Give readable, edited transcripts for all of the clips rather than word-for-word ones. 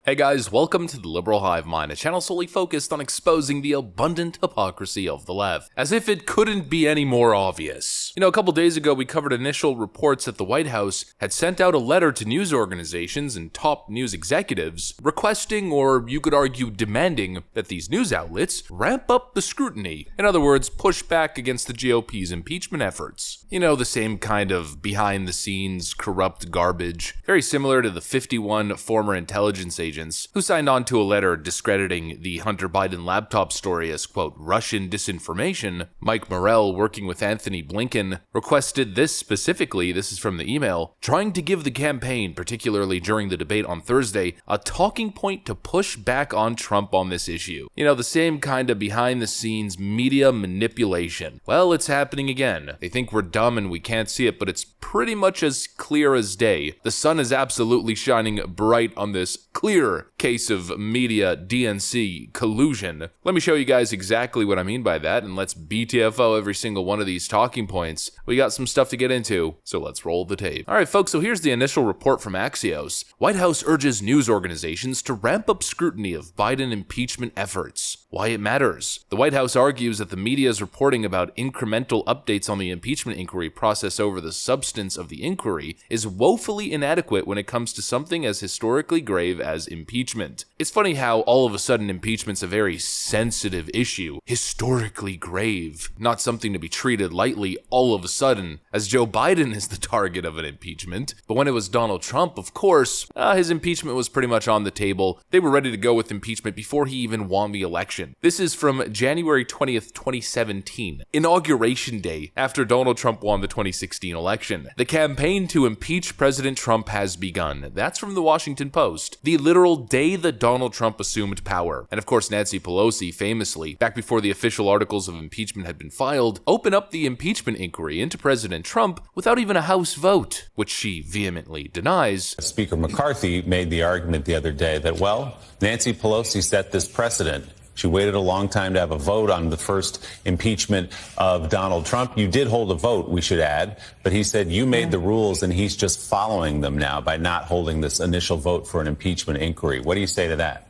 Hey guys, welcome to the Liberal Hive Mind, a channel solely focused on exposing the abundant hypocrisy of the left, as if it couldn't be any more obvious. You know, a couple days ago we covered initial reports that the White House had sent out a letter to news organizations and top news executives requesting, or you could argue demanding, that these news outlets ramp up the scrutiny. In other words, push back against the GOP's impeachment efforts. You know, the same kind of behind-the-scenes corrupt garbage, very similar to the 51 former intelligence agents who signed on to a letter discrediting the Hunter Biden laptop story as, quote, Russian disinformation. Mike Morell, working with Anthony Blinken, requested this specifically, this is from the email, trying to give the campaign, particularly during the debate on Thursday, a talking point to push back on Trump on this issue. You know, the same kind of behind-the-scenes media manipulation. Well, it's happening again. They think we're dumb and we can't see it, but it's pretty much as clear as day. The sun is absolutely shining bright on this clear case of media DNC collusion. Let me show you guys exactly what I mean by that, and let's BTFO every single one of these talking points. We got some stuff to get into, so let's roll the tape. Alright folks, so here's the initial report from Axios. White House urges news organizations to ramp up scrutiny of Biden impeachment efforts. Why it matters. The White House argues that the media's reporting about incremental updates on the impeachment inquiry process over the substance of the inquiry is woefully inadequate when it comes to something as historically grave as impeachment. It's funny how all of a sudden impeachment's a very sensitive issue, historically grave, not something to be treated lightly all of a sudden, as Joe Biden is the target of an impeachment. But when it was Donald Trump, of course, his impeachment was pretty much on the table. They were ready to go with impeachment before he even won the election. This is from January 20th, 2017, Inauguration Day, after Donald Trump won the 2016 election. The campaign to impeach President Trump has begun. That's from the Washington Post. The literal day that Donald Trump assumed power. And of course, Nancy Pelosi famously, back before the official articles of impeachment had been filed, opened up the impeachment inquiry into President Trump without even a House vote, which she vehemently denies. Speaker McCarthy made the argument the other day that, well, Nancy Pelosi set this precedent. She waited a long time to have a vote on the first impeachment of Donald Trump. You did hold a vote, we should add, but he said you made the rules and he's just following them now by not holding this initial vote for an impeachment inquiry. What do you say to that?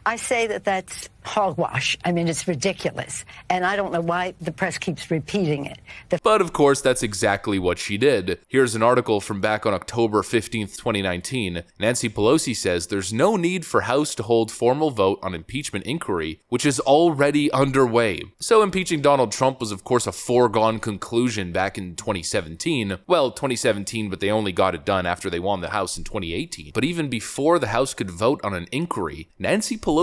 I say that that's hogwash. I mean, it's ridiculous. And I don't know why the press keeps repeating it. But of course, that's exactly what she did. Here's an article from back on October 15th, 2019. Nancy Pelosi says there's no need for House to hold formal vote on impeachment inquiry, which is already underway. So impeaching Donald Trump was of course a foregone conclusion back in 2017. Well, 2017, but they only got it done after they won the House in 2018. But even before the House could vote on an inquiry, Nancy Pelosi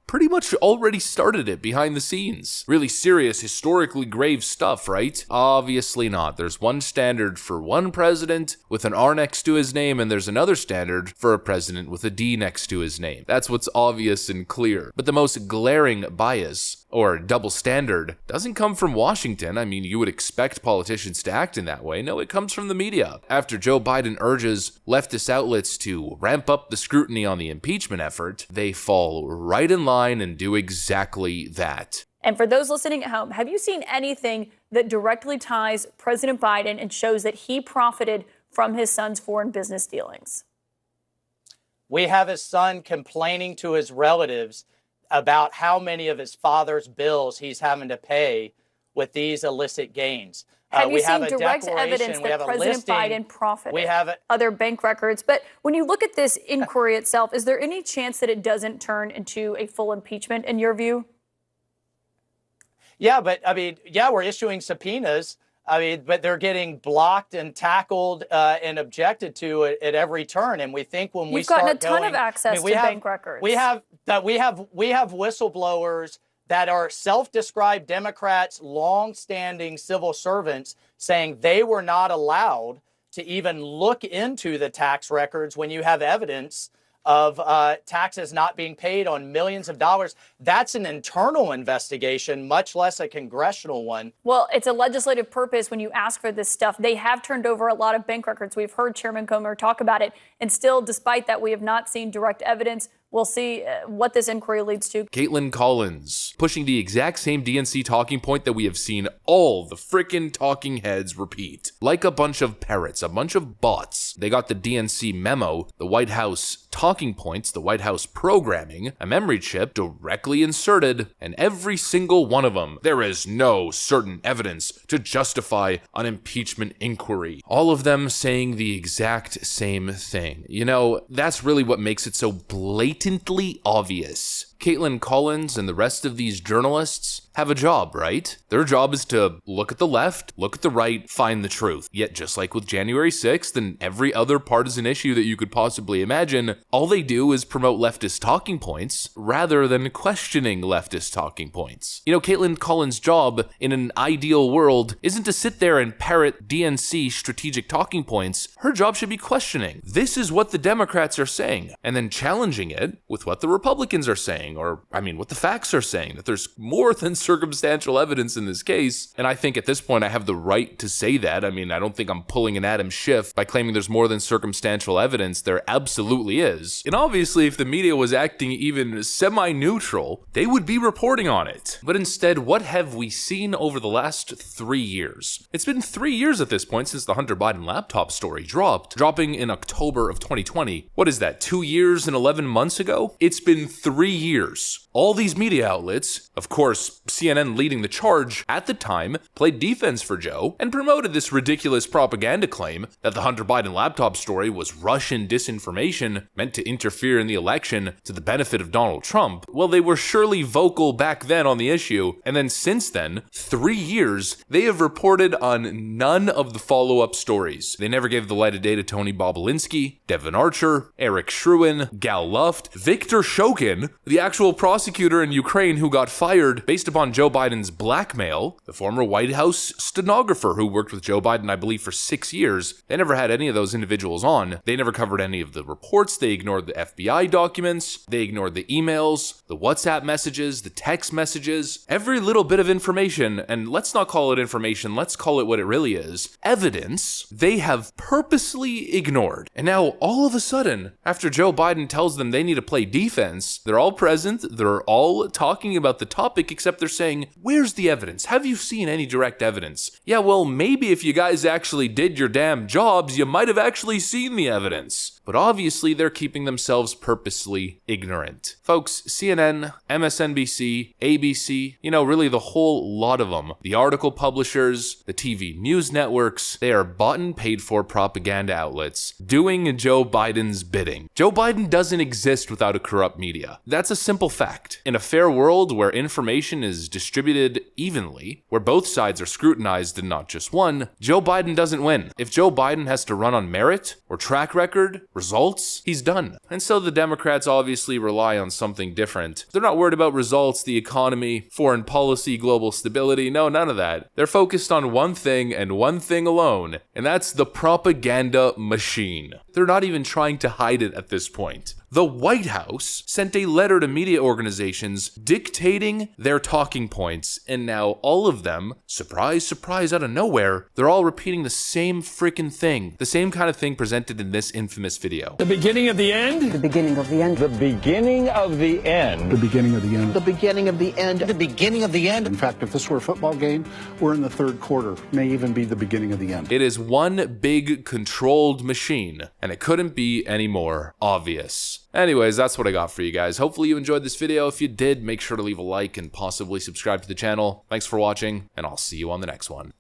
pretty much already started it behind the scenes. Really serious, historically grave stuff, right? Obviously not. There's one standard for one president with an R next to his name, and there's another standard for a president with a D next to his name. That's what's obvious and clear. But the most glaring bias, or double standard, doesn't come from Washington. I mean, you would expect politicians to act in that way. No, it comes from the media. After Joe Biden urges leftist outlets to ramp up the scrutiny on the impeachment effort, they fall right in line and do exactly that. And for those listening at home, have you seen anything that directly ties President Biden and shows that he profited from his son's foreign business dealings? We have his son complaining to his relatives about how many of his father's bills he's having to pay with these illicit gains. Have you seen direct evidence that President Biden profited? Other bank records. But when you look at this inquiry itself, is there any chance that it doesn't turn into a full impeachment in your view? Yeah, but I mean, yeah, we're issuing subpoenas. I mean, but they're getting blocked and tackled and objected to at every turn. And we think when we start going, you've gotten a ton of access to bank records. We have whistleblowers that are self-described Democrats, long-standing civil servants, saying they were not allowed to even look into the tax records when you have evidence of taxes not being paid on millions of dollars. That's an internal investigation, much less a congressional one. Well, it's a legislative purpose when you ask for this stuff. They have turned over a lot of bank records. We've heard Chairman Comer talk about it. And still, despite that, we have not seen direct evidence. we'll see what this inquiry leads to. Caitlin Collins, pushing the exact same DNC talking point that we have seen all the frickin' talking heads repeat. Like a bunch of parrots, a bunch of bots. They got the DNC memo, the White House talking points, the White House programming, a memory chip directly inserted, and every single one of them, there is no certain evidence to justify an impeachment inquiry. All of them saying the exact same thing. You know, that's really what makes it so blatantly obvious. Caitlin Collins and the rest of these journalists have a job, right? Their job is to look at the left, look at the right, find the truth. Yet just like with January 6th and every other partisan issue that you could possibly imagine, all they do is promote leftist talking points rather than questioning leftist talking points. You know, Caitlin Collins' job in an ideal world isn't to sit there and parrot DNC strategic talking points. Her job should be questioning. This is what the Democrats are saying, and then challenging it with what the Republicans are saying, or what the facts are saying, that there's more than circumstantial evidence in this case. And I think at this point I have the right to say that. I don't think I'm pulling an Adam Schiff by claiming there's more than circumstantial evidence. There absolutely is. And obviously if the media was acting even semi-neutral, they would be reporting on it. But instead, what have we seen over the last 3 years? It's been 3 years at this point since the Hunter Biden laptop story dropping in October of 2020. What is that, 2 years and 11 months ago? It's been 3 years. All these media outlets, of course, CNN leading the charge at the time, played defense for Joe and promoted this ridiculous propaganda claim that the Hunter Biden laptop story was Russian disinformation meant to interfere in the election to the benefit of Donald Trump. Well, they were surely vocal back then on the issue, and then since then, 3 years, they have reported on none of the follow-up stories. They never gave the light of day to Tony Bobulinski, Devon Archer, Eric Schreuen, Gal Luft, Viktor Shokin, the actual prosecutor in Ukraine who got fired based upon Joe Biden's blackmail, the former White House stenographer who worked with Joe Biden, I believe, for 6 years. They never had any of those individuals on. They never covered any of the reports. They ignored the FBI documents. They ignored the emails, the WhatsApp messages, the text messages, every little bit of information. And let's not call it information. Let's call it what it really is. Evidence they have purposely ignored. And now all of a sudden, after Joe Biden tells them they need to play defense, they're all present. They're all talking about the topic, except they're saying, where's the evidence? Have you seen any direct evidence? Yeah, well, maybe if you guys actually did your damn jobs, you might have actually seen the evidence. But obviously, they're keeping themselves purposely ignorant. Folks, CNN, MSNBC, ABC, really the whole lot of them, the article publishers, the TV news networks, they are bought and paid for propaganda outlets doing Joe Biden's bidding. Joe Biden doesn't exist without a corrupt media. That's a simple fact. In a fair world where information is distributed evenly, where both sides are scrutinized and not just one, Joe Biden doesn't win. If Joe Biden has to run on merit or track record, results, he's done. And so the Democrats obviously rely on something different. They're not worried about results, the economy, foreign policy, global stability. No, none of that. They're focused on one thing and one thing alone, and that's the propaganda machine. They're not even trying to hide it at this point. The White House sent a letter to media organizations dictating their talking points, and now all of them, surprise, surprise, out of nowhere, they're all repeating the same freaking thing. The same kind of thing presented in this infamous video. The beginning of the end? The beginning of the end. The beginning of the end. The beginning of the end. The beginning of the end. The beginning of the end. In fact, if this were a football game, we're in the third quarter. May even be the beginning of the end. It is one big controlled machine, and it couldn't be any more obvious. Anyways, that's what I got for you guys. Hopefully you enjoyed this video. If you did, make sure to leave a like and possibly subscribe to the channel. Thanks for watching, and I'll see you on the next one.